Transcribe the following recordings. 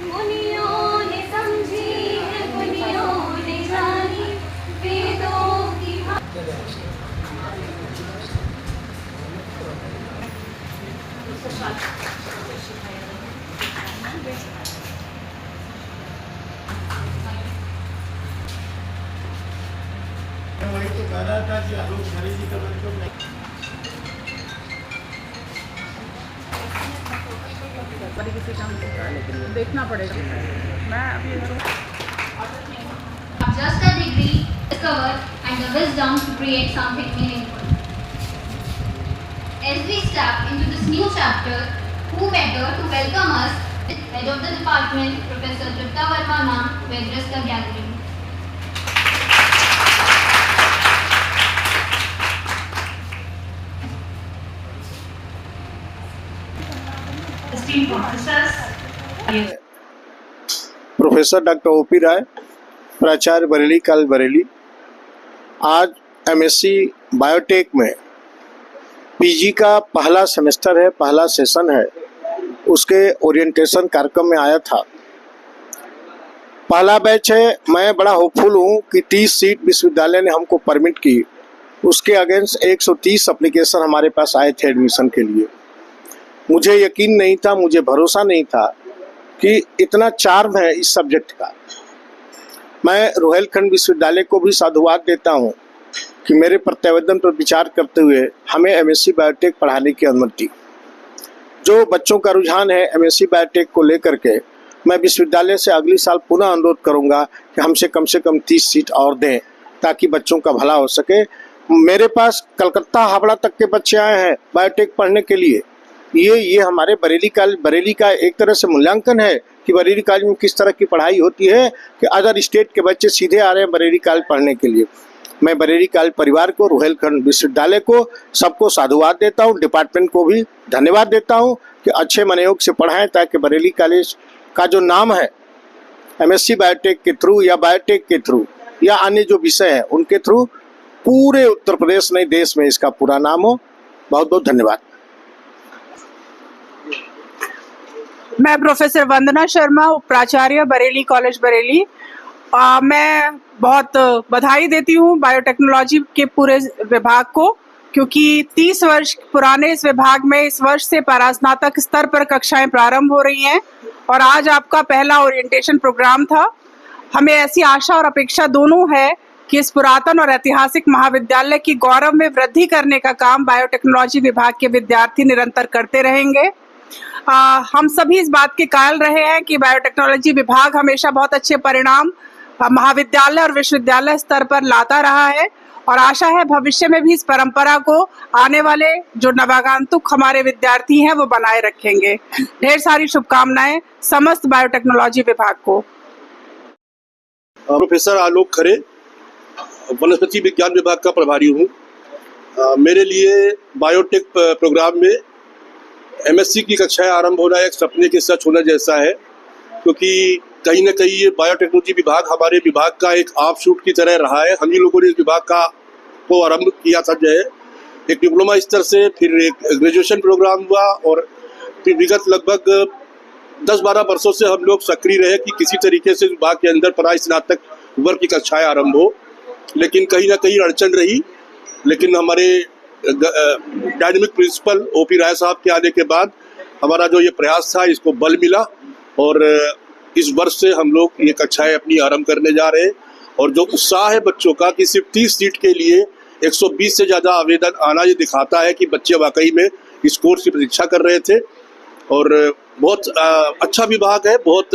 मुनियों ने समझी है, मुनियों ने जानी वेदों की वही तो कह रहा था कि आलोक खरे जी का मतलब नहीं। किसी काम होता है लेकिन देखना पड़ेगा। मैं अभी just a degree, discover and the wisdom to create something meaningful. As we step into this new chapter, who better to welcome us, head of the department, Professor Tripta Verma ma'am, to address the gathering. Esteemed professors, professor doctor OP Rai, प्राचार्य Bareilly college Bareilly. आज MSc biotech में PG का पहला semester है, पहला session है, उसके orientation कार्यक्रम में आया था। पहला बैच है। मैं बड़ा होपफुल हूँ कि 30 सीट विश्वविद्यालय ने हमको परमिट की। उसके अगेंस्ट 130 एप्लीकेशन हमारे पास आए थे एडमिशन के लिए। मुझे यकीन नहीं था, मुझे भरोसा नहीं था कि इतना चार्म है इस सब्जेक्ट का। मैं रुहेलखंड विश्वविद्यालय को भी साधुवाद देता हूं कि मेरे प्रत्यावेदन पर विचार करते हुए हमें एमएससी बायोटेक पढ़ाने की अनुमति। जो बच्चों का रुझान है एमएससी बायोटेक को लेकर के, मैं विश्वविद्यालय से अगली साल पुनः अनुरोध करूंगा कि हमसे कम से कम 30 सीट और दें ताकि बच्चों का भला हो सके। मेरे पास कलकत्ता हावड़ा तक के बच्चे आए हैं बायोटेक पढ़ने के लिए। ये हमारे बरेली का एक तरह से मूल्यांकन है कि बरेली कॉलेज में किस तरह की पढ़ाई होती है कि अदर स्टेट के बच्चे सीधे आ रहे हैं बरेली कॉलेज पढ़ने के लिए। मैं बरेली कॉलेज परिवार को, रुहेलखंड विश्वविद्यालय को, सबको साधुवाद देता हूँ। डिपार्टमेंट को भी धन्यवाद देता हूँ कि अच्छे मनोयोग से पढ़ाएं ताकि बरेली कॉलेज का जो नाम है एमएससी बायोटेक के थ्रू या बायोटेक के थ्रू या अन्य जो विषय है उनके थ्रू पूरे उत्तर प्रदेश नहीं देश में इसका पूरा नाम हो। बहुत बहुत धन्यवाद। मैं प्रोफेसर वंदना शर्मा, प्राचार्य बरेली कॉलेज बरेली। मैं बहुत बधाई देती हूँ बायोटेक्नोलॉजी के पूरे विभाग को, क्योंकि 30 वर्ष पुराने इस विभाग में इस वर्ष से परास्नातक स्तर पर कक्षाएं प्रारंभ हो रही हैं और आज आपका पहला ओरिएंटेशन प्रोग्राम था। हमें ऐसी आशा और अपेक्षा दोनों है कि इस पुरातन और ऐतिहासिक महाविद्यालय की गौरव में वृद्धि करने का काम बायोटेक्नोलॉजी विभाग के विद्यार्थी निरंतर करते रहेंगे। हम सभी इस बात के कायल रहे हैं कि बायोटेक्नोलॉजी विभाग हमेशा बहुत अच्छे परिणाम महाविद्यालय और विश्वविद्यालय स्तर पर लाता रहा है और आशा है भविष्य में भी इस परंपरा को आने वाले जो नवागंतुक हमारे विद्यार्थी हैं वो बनाए रखेंगे। ढेर सारी शुभकामनाएं समस्त बायोटेक्नोलॉजी विभाग को। प्रोफेसर आलोक खरे, वनस्पति विज्ञान विभाग का प्रभारी हूँ। मेरे लिए बायोटेक प्रोग्राम में एमएससी की कक्षाएं आरंभ होना एक सपने के सच होना जैसा है, क्योंकि कहीं ना कहीं ये बायोटेक्नोलॉजी विभाग हमारे विभाग का एक ऑफशूट की तरह रहा है। हम ही लोगों ने इस विभाग को आरंभ किया था, जो है एक डिप्लोमा स्तर से, फिर एक ग्रेजुएशन प्रोग्राम हुआ और फिर विगत लगभग 10-12 वर्षों से हम लोग सक्रिय रहे कि किसी तरीके से विभाग के अंदर परास्नातक वर्ग की कक्षाएं आरंभ हो। लेकिन कहीं ना कहीं अड़चन रही। लेकिन हमारे डायनेमिक प्रिंसिपल ओपी राय साहब के आने के बाद हमारा जो ये प्रयास था इसको बल मिला और इस वर्ष से हम लोग ये कक्षाएं अपनी आरंभ करने जा रहे हैं। और जो उत्साह है बच्चों का कि सिर्फ 30 सीट के लिए 120 से ज़्यादा आवेदन आना, ये दिखाता है कि बच्चे वाकई में इस कोर्स की प्रतीक्षा कर रहे थे। और बहुत अच्छा विभाग है, बहुत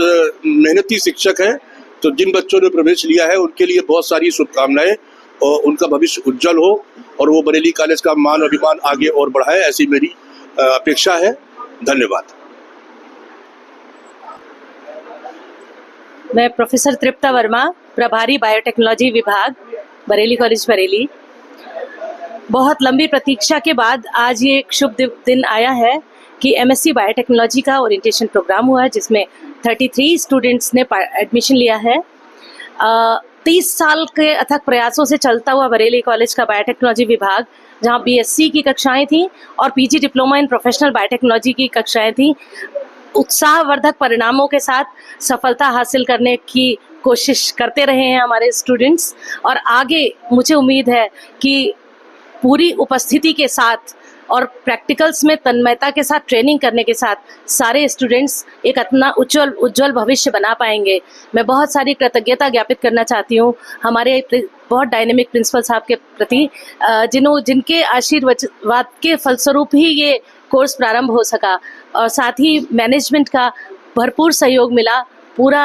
मेहनती शिक्षक हैं। तो जिन बच्चों ने प्रवेश लिया है उनके लिए बहुत सारी शुभकामनाएं और उनका भविष्य उज्जवल हो और वो बरेली कॉलेज का मान और अभिमान आगे और बढ़ाए, ऐसी मेरी अपेक्षा है। धन्यवाद। मैं प्रोफेसर तृप्ता वर्मा, प्रभारी बायोटेक्नोलॉजी विभाग, बरेली कॉलेज बरेली। बहुत लंबी प्रतीक्षा के बाद आज ये एक शुभ दिन आया है कि एमएससी बायोटेक्नोलॉजी का ओरिएंटेशन प्रोग्राम हुआ है, जिसमें 33 स्टूडेंट्स ने एडमिशन लिया है। 30 साल के अथक प्रयासों से चलता हुआ बरेली कॉलेज का बायोटेक्नोलॉजी विभाग, जहां बीएससी की कक्षाएं थी और PG diploma in professional biotechnology की कक्षाएं थी, उत्साहवर्धक परिणामों के साथ सफलता हासिल करने की कोशिश करते रहे हैं हमारे स्टूडेंट्स। और आगे मुझे उम्मीद है कि पूरी उपस्थिति के साथ और प्रैक्टिकल्स में तन्मयता के साथ ट्रेनिंग करने के साथ सारे स्टूडेंट्स एक अपना उज्जवल भविष्य बना पाएंगे। मैं बहुत सारी कृतज्ञता ज्ञापित करना चाहती हूँ हमारे बहुत डायनेमिक प्रिंसिपल साहब के प्रति, जिनके आशीर्वाद के फलस्वरूप ही ये कोर्स प्रारंभ हो सका, और साथ ही मैनेजमेंट का भरपूर सहयोग मिला। पूरा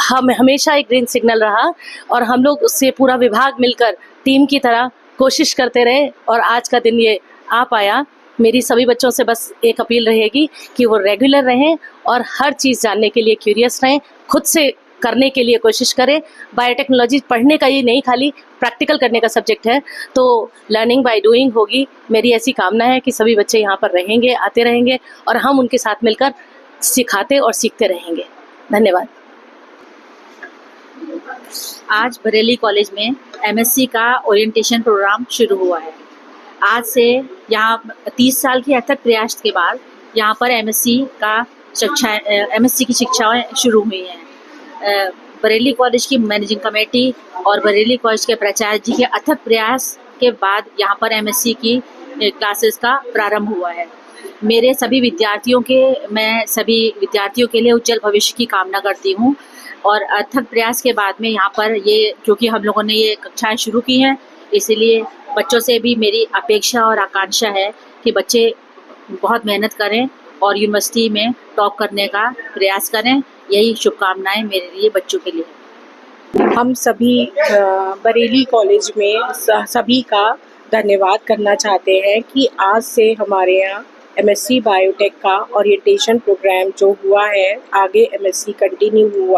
हम हमेशा एक ग्रीन सिग्नल रहा और हम लोग उससे पूरा विभाग मिलकर टीम की तरह कोशिश करते रहे और आज का दिन ये आ पाया। मेरी सभी बच्चों से बस एक अपील रहेगी कि वो रेगुलर रहें और हर चीज़ जानने के लिए क्यूरियस रहें, खुद से करने के लिए कोशिश करें। बायोटेक्नोलॉजी पढ़ने का ही नहीं, खाली प्रैक्टिकल करने का सब्जेक्ट है, तो लर्निंग बाय डूइंग होगी। मेरी ऐसी कामना है कि सभी बच्चे यहाँ पर रहेंगे, आते रहेंगे और हम उनके साथ मिलकर सिखाते और सीखते रहेंगे। धन्यवाद। आज बरेली कॉलेज में एमएससी का ओरिएंटेशन प्रोग्राम शुरू हुआ है। आज से यहाँ 30 साल के अथक प्रयास के बाद यहाँ पर एमएससी की शिक्षाएं शुरू हुई हैं। बरेली कॉलेज की मैनेजिंग कमेटी और बरेली कॉलेज के प्राचार्य जी के अथक प्रयास के बाद यहाँ पर एमएससी की क्लासेस का प्रारंभ हुआ है। मैं सभी विद्यार्थियों के लिए उज्जवल भविष्य की कामना करती हूँ और अथक प्रयास के बाद में यहाँ पर क्योंकि हम लोगों ने ये कक्षाएं शुरू की हैं, इसलिए बच्चों से भी मेरी अपेक्षा और आकांक्षा है कि बच्चे बहुत मेहनत करें और यूनिवर्सिटी में टॉप करने का प्रयास करें। यही शुभकामनाएं मेरे लिए बच्चों के लिए। हम सभी बरेली कॉलेज में सभी का धन्यवाद करना चाहते हैं कि आज से हमारे यहाँ एमएससी बायोटेक का ओरिएंटेशन प्रोग्राम जो हुआ है, आगे एमएससी कंटिन्यू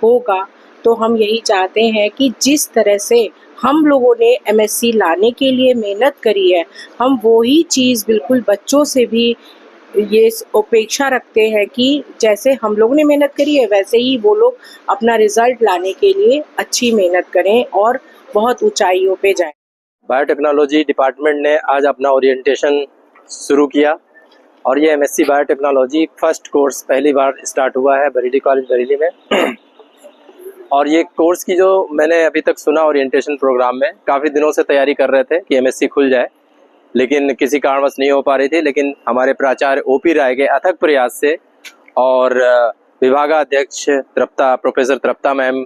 होगा। तो हम यही चाहते हैं कि जिस तरह से हम लोगों ने एमएससी लाने के लिए मेहनत करी है, हम वही चीज़ बिल्कुल बच्चों से भी ये अपेक्षा रखते हैं कि जैसे हम लोगों ने मेहनत करी है वैसे ही वो लोग अपना रिजल्ट लाने के लिए अच्छी मेहनत करें और बहुत ऊंचाइयों पे जाएं। बायोटेक्नोलॉजी डिपार्टमेंट ने आज अपना ओरिएंटेशन शुरू किया और ये एमएससी बायोटेक्नोलॉजी फर्स्ट कोर्स पहली बार स्टार्ट हुआ है बरेली कॉलेज बरेली में। और ये कोर्स की जो मैंने अभी तक सुना ओरिएंटेशन प्रोग्राम में, काफ़ी दिनों से तैयारी कर रहे थे कि एमएससी खुल जाए, लेकिन किसी कारणवश नहीं हो पा रही थी। लेकिन हमारे प्राचार्य ओपी राय के अथक प्रयास से और विभागाध्यक्ष प्रोफेसर तृप्ता मैम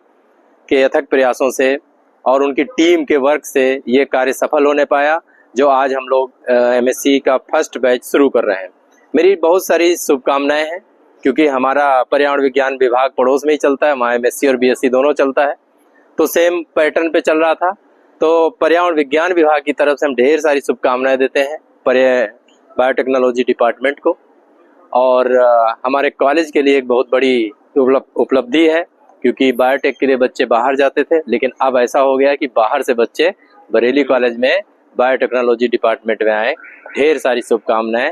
के अथक प्रयासों से और उनकी टीम के वर्क से ये कार्य सफल होने पाया, जो आज हम लोग एमएससी का फर्स्ट बैच शुरू कर रहे हैं। मेरी बहुत सारी शुभकामनाएं हैं, क्योंकि हमारा पर्यावरण विज्ञान विभाग पड़ोस में ही चलता है, वहाँ एमएससी और बीएससी दोनों चलता है, तो सेम पैटर्न पे चल रहा था। तो पर्यावरण विज्ञान विभाग की तरफ से हम ढेर सारी शुभकामनाएं देते हैं बायोटेक्नोलॉजी डिपार्टमेंट को। और हमारे कॉलेज के लिए एक बहुत बड़ी उपलब्धि है, क्योंकि बायोटेक के लिए बच्चे बाहर जाते थे, लेकिन अब ऐसा हो गया कि बाहर से बच्चे बरेली कॉलेज में बायोटेक्नोलॉजी डिपार्टमेंट में आए। ढेर सारी शुभकामनाएं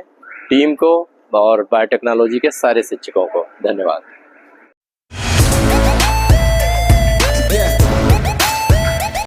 टीम को और बायोटेक्नोलॉजी के सारे शिक्षकों को। धन्यवाद।